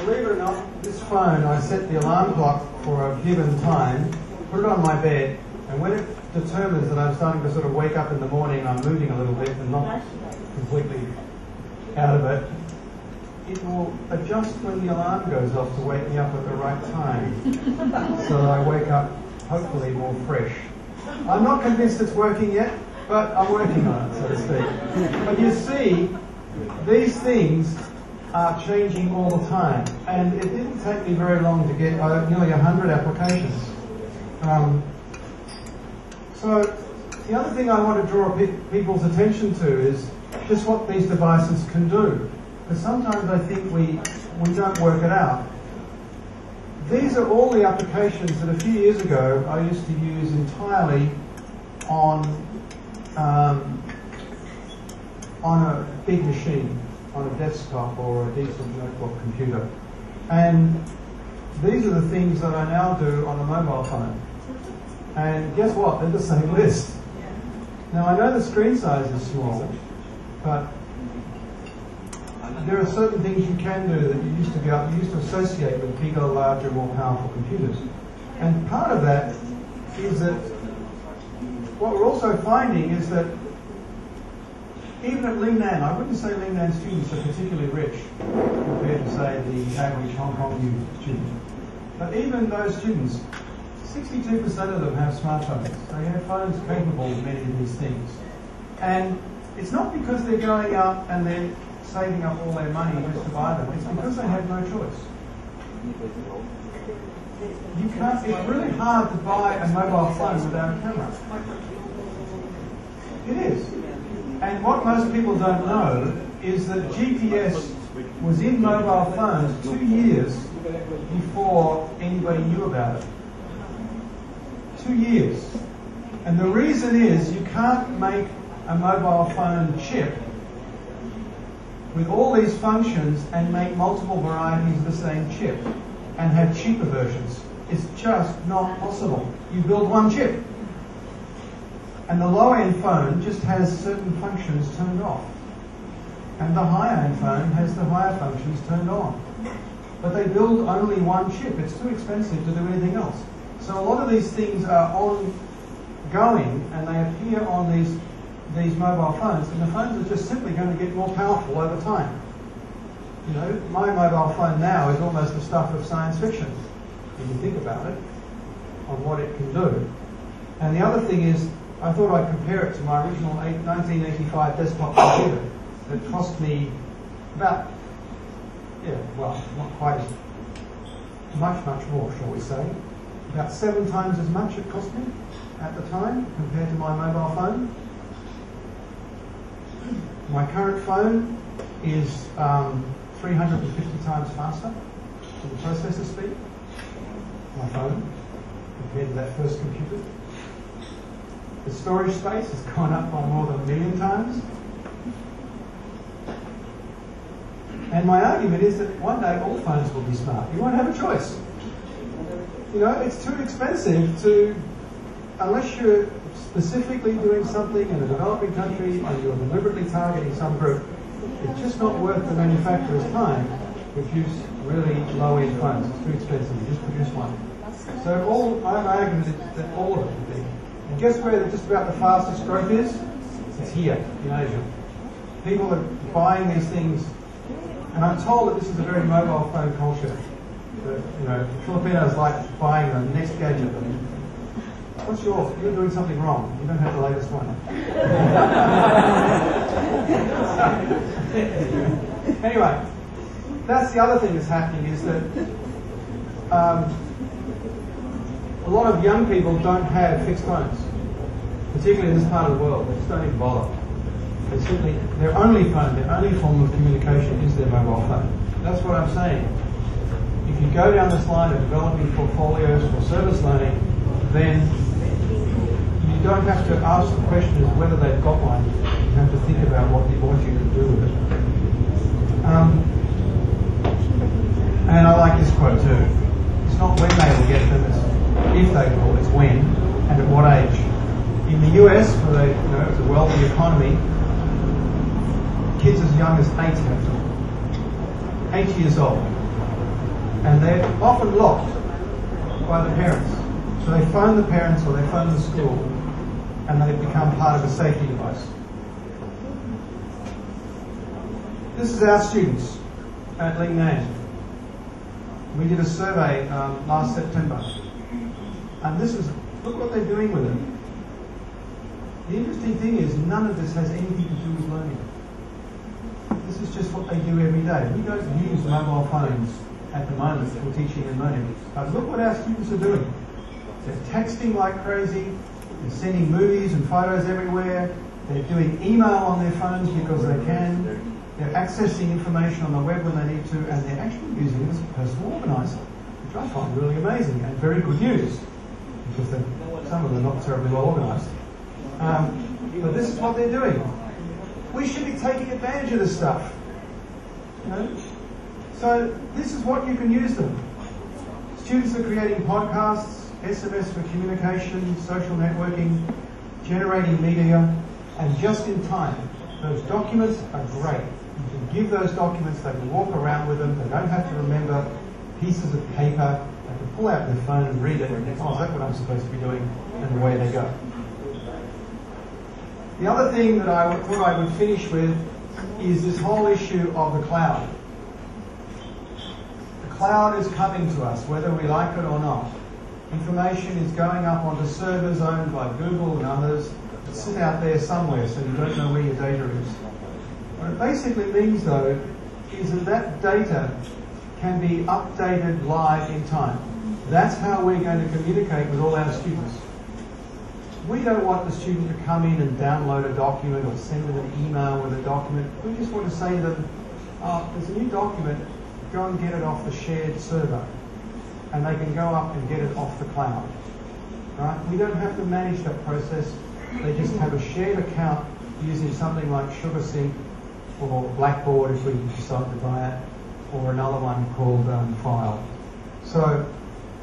Believe it or not, this phone, I set the alarm clock for a given time, put it on my bed, and when it determines that I'm starting to sort of wake up in the morning, I'm moving a little bit and not completely out of it, it will adjust when the alarm goes off to wake me up at the right time. So I wake up hopefully more fresh. I'm not convinced it's working yet, but I'm working on it, so to speak. But you see, these things are changing all the time. And it didn't take me very long to get nearly 100 applications. So the other thing I want to draw people's attention to is just what these devices can do. Because sometimes I think we don't work it out. these are all the applications that a few years ago I used to use entirely on a big machine, on a desktop or a decent notebook computer. And these are the things that I now do on a mobile phone. And guess what? They're the same list. Now I know the screen size is small, but there are certain things you can do that you used to associate with bigger, larger, more powerful computers. And part of that is that what we're also finding is that even at Lingnan, I wouldn't say Lingnan students are particularly rich compared to, say, the average Hong Kong student. But even those students, 62% of them have smartphones. They have phones capable of many of these things. And it's not because they're going out and they're saving up all their money just to buy them. It's because they have no choice. You can't, it's really hard to buy a mobile phone without a camera. It is. And what most people don't know is that GPS was in mobile phones 2 years before anybody knew about it. 2 years. And the reason is you can't make a mobile phone chip with all these functions and make multiple varieties of the same chip and have cheaper versions. It's just not possible. You build one chip. And the low-end phone just has certain functions turned off. And the high-end phone has the higher functions turned on. But they build only one chip. It's too expensive to do anything else. So a lot of these things are ongoing and they appear on these mobile phones, and the phones are just simply going to get more powerful over time. You know, my mobile phone now is almost the stuff of science fiction, if you think about it, on what it can do. And the other thing is, I thought I'd compare it to my original 1985 desktop computer that cost me about, not quite as much more, shall we say. About 7 times as much it cost me at the time compared to my mobile phone. My current phone is 350 times faster in the processor speed. My phone, compared to that first computer. The storage space has gone up by more than 1 million times. And my argument is that one day all phones will be smart. You won't have a choice. You know, it's too expensive to, unless you're specifically doing something in a developing country and you're deliberately targeting some group, it's just not worth the manufacturer's time to produce really low-end phones. It's too expensive. You just produce one. So I'm arguing that all of it would be. And guess where just about the fastest growth is? It's here, in Asia. People are buying these things, and I'm told that this is a very mobile phone culture. That, you know, Filipinos like buying the next gadget. What's yours? You're doing something wrong. You don't have the latest one. Anyway, that's the other thing that's happening is that a lot of young people don't have fixed phones, particularly in this part of the world. They just don't even bother. Their only phone, their only form of communication is their mobile phone. That's what I'm saying. If you go down this line of developing portfolios for service learning, then you don't have to ask the question of whether they've got one. You have to think about what you can do with it. And I like this quote too. It's not when they will get them, it's if they will, it's when and at what age. In the US, where it's a wealthy economy, kids as young as 8 have them. 8 years old. And they're often locked by the parents. So they phone the parents or they phone the school and they become part of a safety device. This is our students at Lingnan. We did a survey last September. And look what they're doing with it. The interesting thing is none of this has anything to do with learning. This is just what they do every day. We don't use mobile phones at the moment for teaching and learning. But look what our students are doing. They're texting like crazy. They're sending movies and photos everywhere. They're doing email on their phones because they can. They're accessing information on the web when they need to, and they're actually using it as a personal organizer to which I find really amazing and very good news, because some of them are not terribly well organised. But this is what they're doing. We should be taking advantage of this stuff. You know? So this is what you can use them. Students are creating podcasts, SMS for communication, social networking, generating media, and just in time. Those documents are great. You can give those documents, they can walk around with them, they don't have to remember pieces of paper, they can pull out their phone and read it, and think, oh, is that what I'm supposed to be doing? And away they go. The other thing that I thought I would finish with is this whole issue of the cloud. The cloud is coming to us, whether we like it or not. Information is going up onto servers owned by Google and others that sit out there somewhere, so you don't know where your data is. What it basically means, though, is that that data can be updated live in time. That's how we're going to communicate with all our students. We don't want the student to come in and download a document or send them an email with a document. We just want to say to them, oh, there's a new document, go and get it off the shared server. And they can go up and get it off the cloud. Right? We don't have to manage that process. They just have a shared account using something like SugarSync or Blackboard if we decide to buy it, or another one called File. So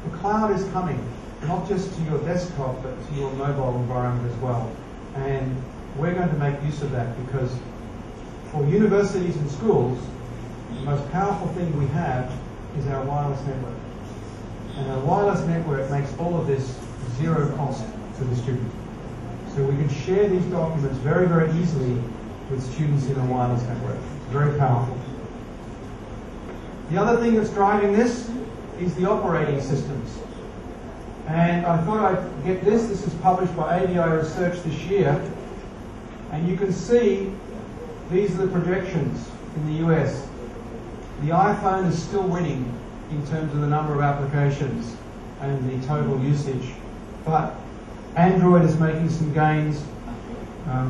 the cloud is coming, not just to your desktop, but to your mobile environment as well. And we're going to make use of that, because for universities and schools, the most powerful thing we have is our wireless network. And our wireless network makes all of this zero cost to the student. So we can share these documents very, very easily with students in a wireless network. It's very powerful. The other thing that's driving this is the operating systems. And I thought I'd get this. This is published by ADI Research this year. And you can see these are the projections in the US. The iPhone is still winning in terms of the number of applications and the total usage. But Android is making some gains.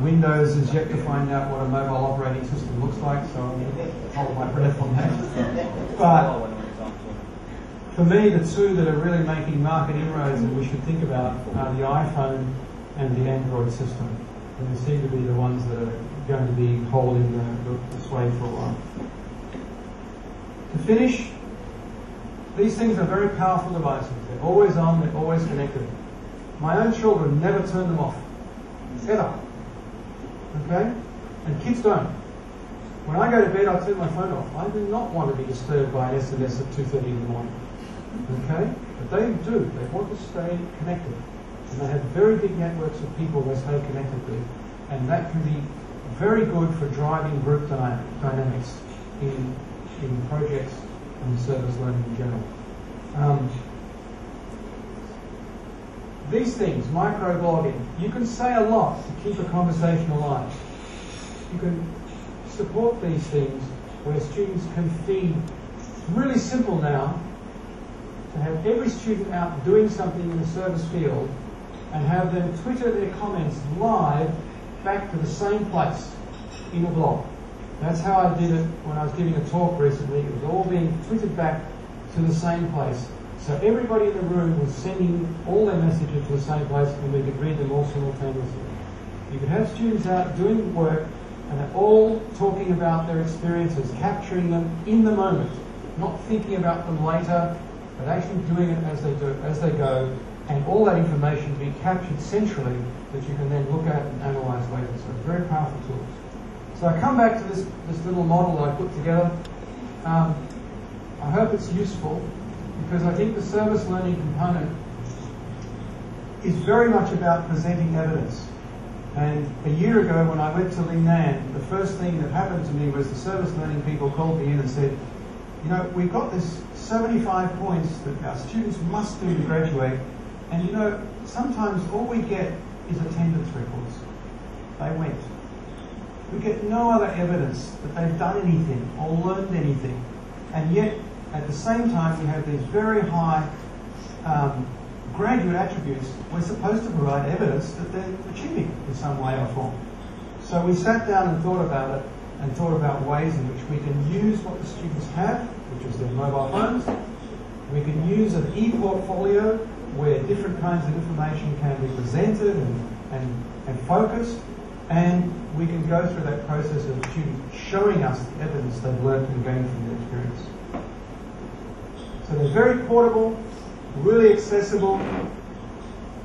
Windows is yet to find out what a mobile operating system looks like, so I'm going to hold my breath on that. But for me, the two that are really making market inroads that we should think about are the iPhone and the Android system. And they seem to be the ones that are going to be holding the sway for a while. To finish, these things are very powerful devices. They're always on, they're always connected. My own children never turn them off. Ever. Okay? And kids don't. When I go to bed, I turn my phone off. I do not want to be disturbed by an SMS at 2:30 in the morning. Okay? But they do. They want to stay connected. And they have very big networks of people they stay connected with. And that can be very good for driving group dynamics in projects and service learning in general. These things, microblogging, you can say a lot to keep a conversation alive. You can support these things where students can feed. It's really simple now to have every student out doing something in the service field and have them Twitter their comments live back to the same place in a blog. That's how I did it when I was giving a talk recently. It was all being tweeted back to the same place. So everybody in the room was sending all their messages to the same place, and we could read them all simultaneously. You could have students out doing work and they're all talking about their experiences, capturing them in the moment, not thinking about them later, but actually doing it as they go, and all that information being captured centrally that you can then look at and analyse later. So it's very powerful tools. So I come back to this little model that I put together. I hope it's useful, because I think the service learning component is very much about presenting evidence. And a year ago when I went to Lingnan, the first thing that happened to me was the service learning people called me in and said, you know, we've got this 75 points that our students must do to graduate, and you know, sometimes all we get is attendance records. They went. We get no other evidence that they've done anything or learned anything. And yet, at the same time, we have these very high graduate attributes. We're supposed to provide evidence that they're achieving in some way or form. So we sat down and thought about it, and thought about ways in which we can use what the students have, which is their mobile phones, We can use an e-portfolio where different kinds of information can be presented and focused, and we can go through that process of students showing us the evidence they've learned and gained from their experience. So they're very portable, really accessible.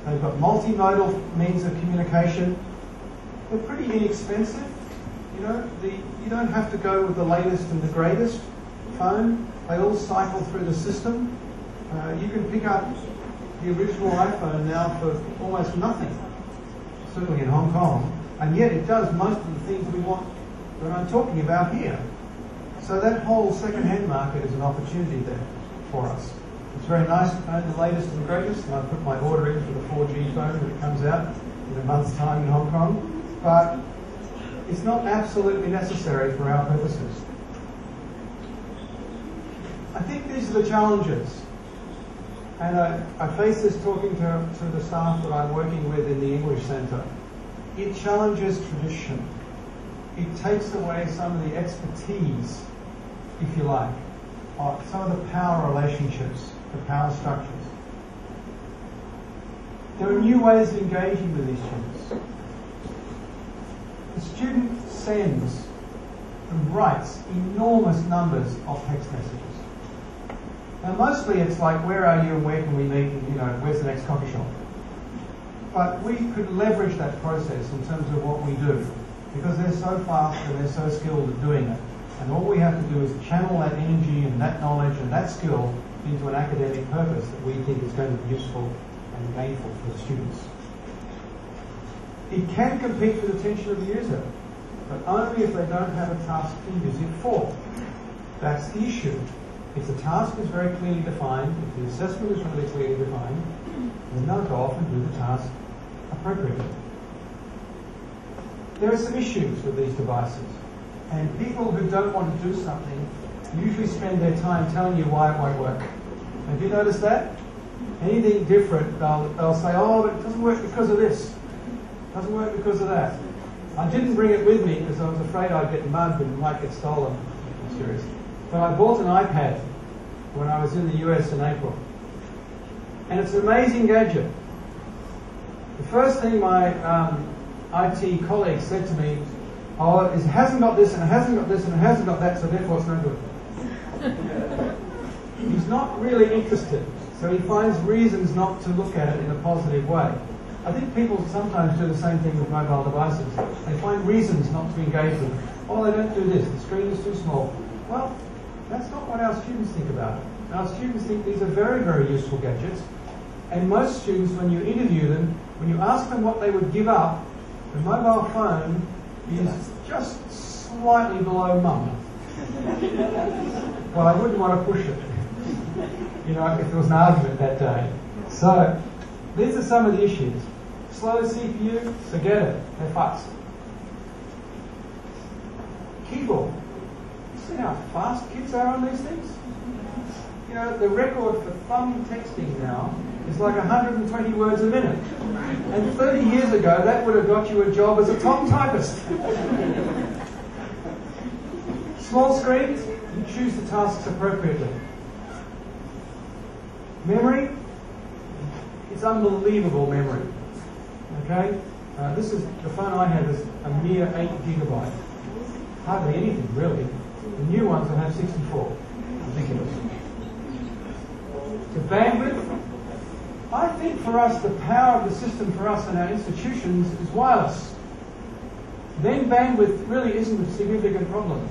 They've got multimodal means of communication. They're pretty inexpensive. You know, you don't have to go with the latest and the greatest phone. They all cycle through the system. You can pick up the original iPhone now for almost nothing, certainly in Hong Kong, and yet it does most of the things we want that I'm talking about here. So that whole second-hand market is an opportunity there for us. It's very nice to own the latest and greatest, and I put my order in for the 4G phone when it comes out in a month's time in Hong Kong, but it's not absolutely necessary for our purposes. I think these are the challenges. And I face this talking to the staff that I'm working with in the English Centre. It challenges tradition. It takes away some of the expertise, if you like, of some of the power relationships, the power structures. There are new ways of engaging with these students. The student sends and writes enormous numbers of text messages. Now, mostly it's like, where are you and where can we meet and, where's the next coffee shop? But we could leverage that process in terms of what we do, because they're so fast and they're so skilled at doing it. And all we have to do is channel that energy and that knowledge and that skill into an academic purpose that we think is going to be useful and gainful for the students. It can compete for the attention of the user, but only if they don't have a task to use it for. That's the issue. If the task is very clearly defined, if the assessment is really clearly defined, then they'll go off and do the task appropriately. There are some issues with these devices, and people who don't want to do something usually spend their time telling you why it won't work. Have you noticed that? Anything different, they'll say, oh, but it doesn't work because of this. It doesn't work because of that. I didn't bring it with me because I was afraid I'd get mugged and it might get stolen. I'm serious. But I bought an iPad when I was in the US in April. And it's an amazing gadget. The first thing my IT colleague said to me, oh, it hasn't got this and it hasn't got this and it hasn't got that, so therefore it's no good. He's not really interested, so he finds reasons not to look at it in a positive way. I think people sometimes do the same thing with mobile devices. They find reasons not to engage with them. Oh, they don't do this, the screen is too small. Well, that's not what our students think about it. Our students think these are very, very useful gadgets. And most students, when you interview them, when you ask them what they would give up, the mobile phone is just slightly below mum. Well, I wouldn't want to push it, if there was an argument that day. So, these are some of the issues. Slow CPU, forget it, they're fast. Keyboard. See how fast kids are on these things? The record for thumb texting now is like 120 words a minute. And 30 years ago, that would have got you a job as a top typist. Small screens, you choose the tasks appropriately. Memory, it's unbelievable memory. Okay? The phone I have is a mere 8 gigabyte. Hardly anything, really. The new ones will have 64. Ridiculous. The bandwidth, I think for us, the power of the system for us and our institutions is wireless. Then bandwidth really isn't a significant problem.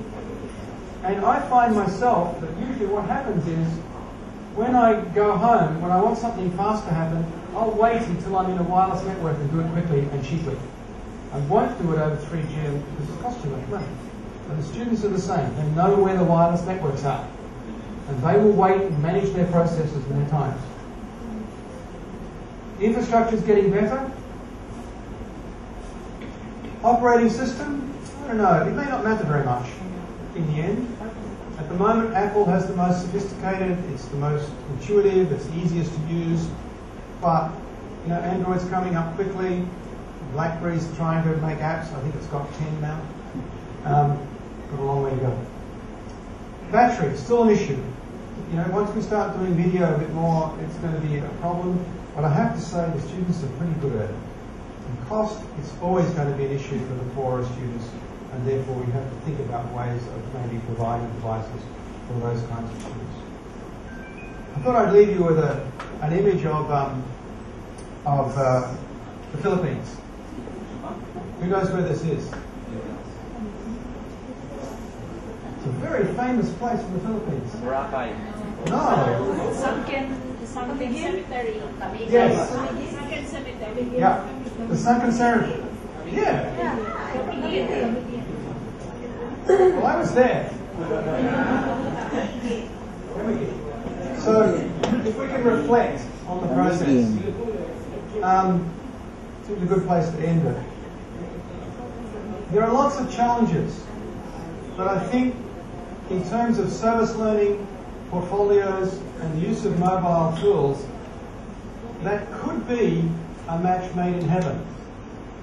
And I find myself that usually what happens is, when I go home, when I want something fast to happen, I'll wait until I'm in a wireless network and do it quickly and cheaply. I won't do it over 3G because it costs too much money. And the students are the same. They know where the wireless networks are. And they will wait and manage their processes and their times. The infrastructure is getting better. Operating system, I don't know, it may not matter very much in the end. At the moment, Apple has the most sophisticated, it's the most intuitive, it's easiest to use. But, Android's coming up quickly. BlackBerry's trying to make apps. I think it's got 10 now. Got a long way to go. Battery, still an issue. once we start doing video a bit more, it's going to be a problem. But I have to say the students are pretty good at it. And cost, it's always going to be an issue for the poorer students, and therefore we have to think about ways of maybe providing devices for those kinds of students. I thought I'd leave you with an image of the Philippines. Who knows where this is? It's a very famous place in the Philippines. Boracay. No. Sunken Cemetery. Yes. Sunken Cemetery. Yeah. The Sunken Cemetery. Yeah. Well, I was there. So, if we can reflect on the process, it's a good place to end it. There are lots of challenges, but I think in terms of service learning, portfolios, and the use of mobile tools, that could be a match made in heaven.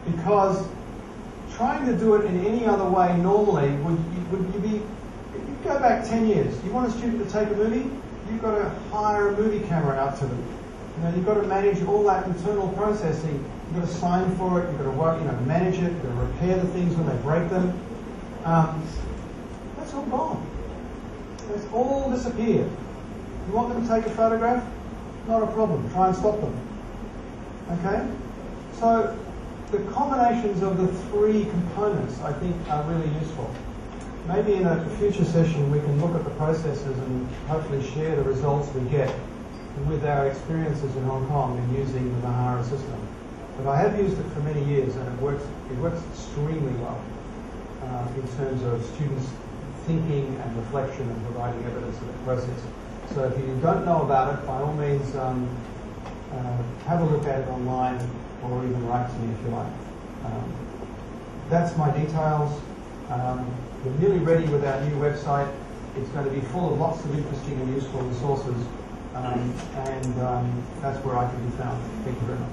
Because trying to do it in any other way normally would be, you go back 10 years. You want a student to take a movie? You've got to hire a movie camera out to them. You've got to manage all that internal processing. You've got to sign for it. You've got to work, manage it. You've got to repair the things when they break them. That's all gone. It's all disappeared. You want them to take a photograph? Not a problem. Try and stop them. Okay? So the combinations of the three components, I think, are really useful. Maybe in a future session we can look at the processes and hopefully share the results we get with our experiences in Hong Kong in using the Mahara system. But I have used it for many years and it works extremely well in terms of students thinking and reflection and providing evidence of the process. So if you don't know about it, by all means have a look at it online or even write to me if you like. That's my details. We're nearly ready with our new website. It's going to be full of lots of interesting and useful resources, and that's where I can be found. Thank you very much.